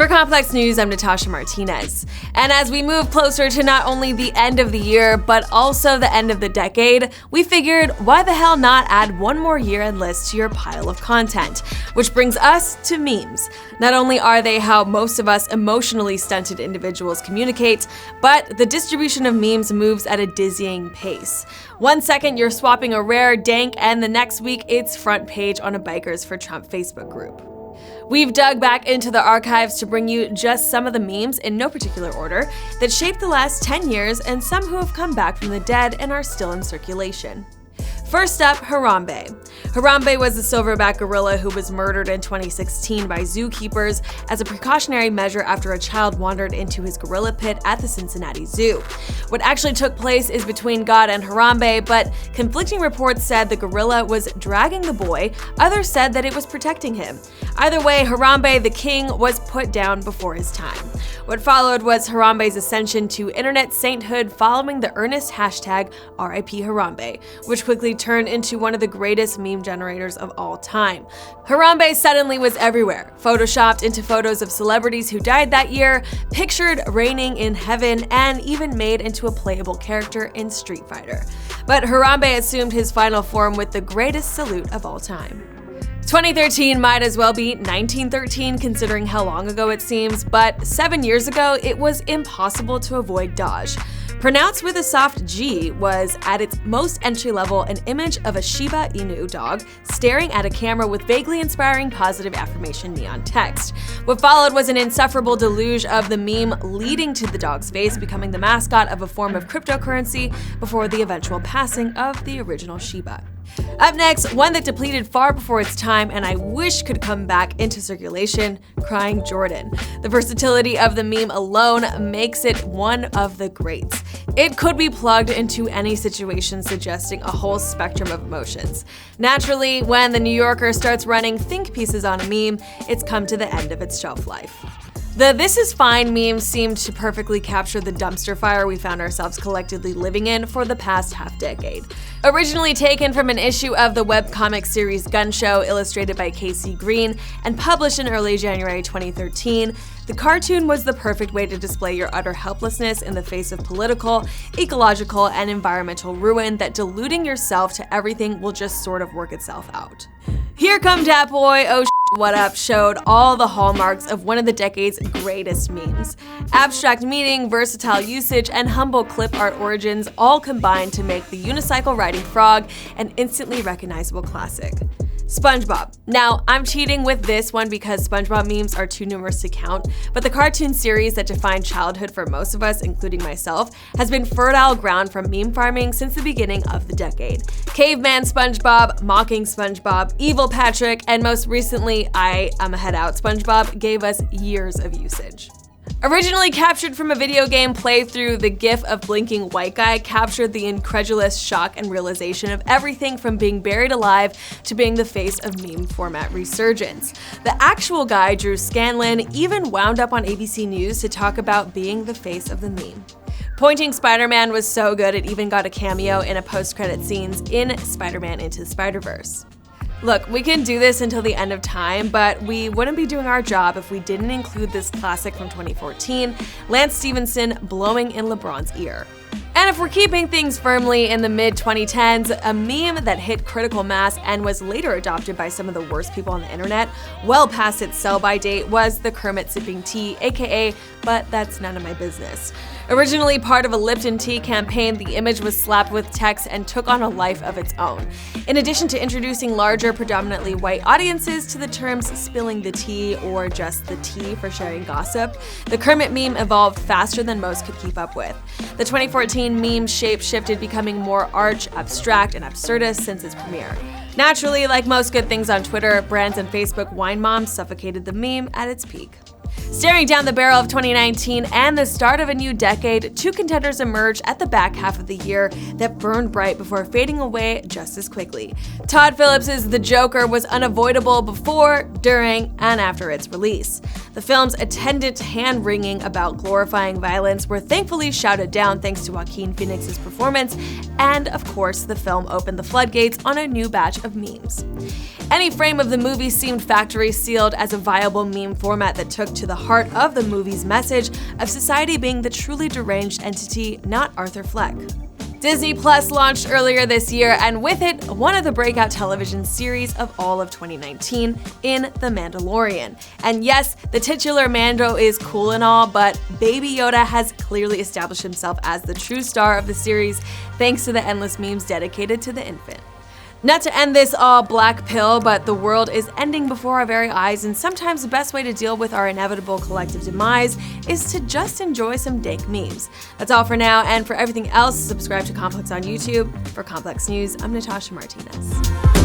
For Complex News, I'm Natasha Martinez. And as we move closer to not only the end of the year, but also the end of the decade, we figured why the hell not add one more year-end list to your pile of content? Which brings us to memes. Not only are they how most of us emotionally stunted individuals communicate, but the distribution of memes moves at a dizzying pace. 1 second you're swapping a rare dank, and the next week it's front page on a Bikers for Trump Facebook group. We've dug back into the archives to bring you just some of the memes, in no particular order, that shaped the last 10 years and some who have come back from the dead and are still in circulation. First up, Harambe. Harambe was a silverback gorilla who was murdered in 2016 by zookeepers as a precautionary measure after a child wandered into his gorilla pit at the Cincinnati Zoo. What actually took place is between God and Harambe, but conflicting reports said the gorilla was dragging the boy, others said that it was protecting him. Either way, Harambe the king was put down before his time. What followed was Harambe's ascension to internet sainthood following the earnest hashtag RIP Harambe, which quickly turned into one of the greatest meme generators of all time. Harambe suddenly was everywhere, photoshopped into photos of celebrities who died that year, pictured reigning in heaven, and even made into a playable character in Street Fighter. But Harambe assumed his final form with the greatest salute of all time. 2013 might as well be 1913 considering how long ago it seems, but 7 years ago it was impossible to avoid Doge. Pronounced with a soft G, was at its most entry-level an image of a Shiba Inu dog staring at a camera with vaguely inspiring positive affirmation neon text. What followed was an insufferable deluge of the meme leading to the dog's face becoming the mascot of a form of cryptocurrency before the eventual passing of the original Shiba. Up next, one that depleted far before its time and I wish could come back into circulation, Crying Jordan. The versatility of the meme alone makes it one of the greats. It could be plugged into any situation, suggesting a whole spectrum of emotions. Naturally, when the New Yorker starts running think pieces on a meme, it's come to the end of its shelf life. The "This is fine" meme seemed to perfectly capture the dumpster fire we found ourselves collectively living in for the past half-decade. Originally taken from an issue of the webcomic series Gun Show illustrated by Casey Green and published in early January 2013, the cartoon was the perfect way to display your utter helplessness in the face of political, ecological, and environmental ruin that diluting yourself to everything will just sort of work itself out. Here Come Dat Boy, Oh What Up showed all the hallmarks of one of the decade's greatest memes. Abstract meaning, versatile usage, and humble clip art origins all combined to make the unicycle riding frog an instantly recognizable classic. Spongebob. Now, I'm cheating with this one because SpongeBob memes are too numerous to count, but the cartoon series that defined childhood for most of us, including myself, has been fertile ground for meme farming since the beginning of the decade. Caveman SpongeBob, Mocking SpongeBob, Evil Patrick, and most recently, I Am a Head Out SpongeBob gave us years of usage. Originally captured from a video game playthrough, the GIF of blinking white guy captured the incredulous shock and realization of everything from being buried alive to being the face of meme format resurgence. The actual guy, Drew Scanlon, even wound up on ABC News to talk about being the face of the meme. Pointing Spider-Man was so good it even got a cameo in a post-credit scenes in Spider-Man Into the Spider-Verse. Look, we can do this until the end of time, but we wouldn't be doing our job if we didn't include this classic from 2014, Lance Stephenson blowing in LeBron's ear. And if we're keeping things firmly in the mid-2010s, a meme that hit critical mass and was later adopted by some of the worst people on the internet, well past its sell-by date, was the Kermit sipping tea, aka But That's None of My Business. Originally part of a Lipton tea campaign, the image was slapped with text and took on a life of its own. In addition to introducing larger, predominantly white audiences to the terms spilling the tea or just the tea for sharing gossip, the Kermit meme evolved faster than most could keep up with. The 2014 meme shape shifted, becoming more arch, abstract, and absurdist since its premiere. Naturally, like most good things on Twitter, brands and Facebook wine moms suffocated the meme at its peak. Staring down the barrel of 2019 and the start of a new decade, two contenders emerged at the back half of the year that burned bright before fading away just as quickly. Todd Phillips' The Joker was unavoidable before, during, and after its release. The film's attendant hand-wringing about glorifying violence were thankfully shouted down thanks to Joaquin Phoenix's performance, and of course, the film opened the floodgates on a new batch of memes. Any frame of the movie seemed factory sealed as a viable meme format that took to the heart of the movie's message of society being the truly deranged entity, not Arthur Fleck. Disney Plus launched earlier this year, and with it, one of the breakout television series of all of 2019 in The Mandalorian. And yes, the titular Mando is cool and all, but Baby Yoda has clearly established himself as the true star of the series thanks to the endless memes dedicated to the infant. Not to end this all black pill, but the world is ending before our very eyes, and sometimes the best way to deal with our inevitable collective demise is to just enjoy some dank memes. That's all for now, and for everything else, subscribe to Complex on YouTube. For Complex News, I'm Natasha Martinez.